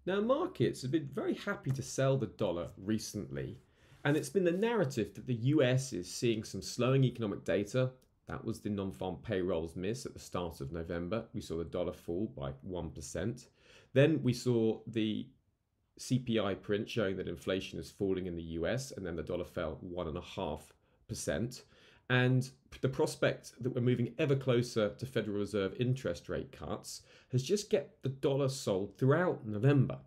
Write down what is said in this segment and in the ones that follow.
Now, markets have been very happy to sell the dollar recently, and it's been the narrative that the US is seeing some slowing economic data. That was the non-farm payrolls miss at the start of November. We saw the dollar fall by 1%. Then we saw the CPI print showing that inflation is falling in the US, and then the dollar fell 1.5%. And the prospect that we're moving ever closer to Federal Reserve interest rate cuts has just kept the dollar sold throughout November.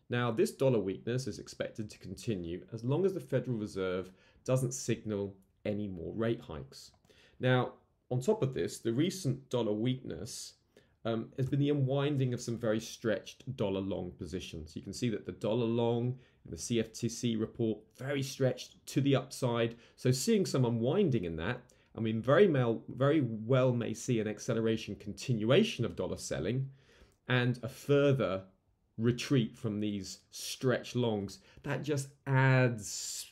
Now, this dollar weakness is expected to continue as long as the Federal Reserve doesn't signal any more rate hikes. Now, on top of this, the recent dollar weakness has been the unwinding of some very stretched dollar long positions. You can see that the dollar long in the CFTC report, very stretched to the upside. So seeing some unwinding in that, I mean, very well may see an acceleration continuation of dollar selling and a further retreat from these stretch longs. That just adds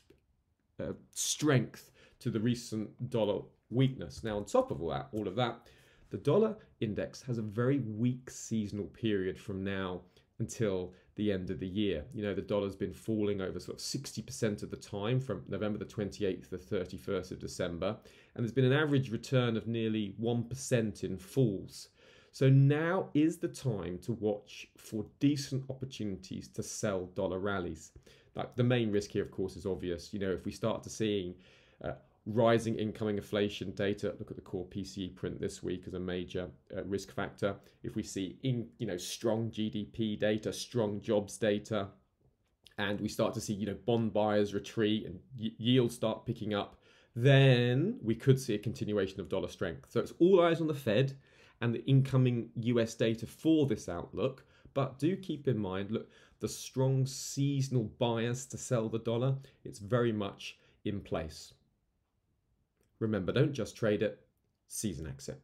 strength to the recent dollar weakness. Now, on top of all of that, the dollar index has a very weak seasonal period from now until the end of the year. You know, the dollar's been falling over sort of 60% of the time from November the 28th to the 31st of December. And there's been an average return of nearly 1% in falls. So now is the time to watch for decent opportunities to sell dollar rallies. Like the main risk here, of course, is obvious. You know, if we start to seeing rising incoming inflation data, look at the core PCE print this week as a major risk factor. If we see strong GDP data, strong jobs data, and we start to see bond buyers retreat and yields start picking up, then we could see a continuation of dollar strength. So it's all eyes on the Fed and the incoming US data for this outlook. But do keep in mind, look, the strong seasonal bias to sell the dollar, it's very much in place. Remember, don't just trade it, season exit.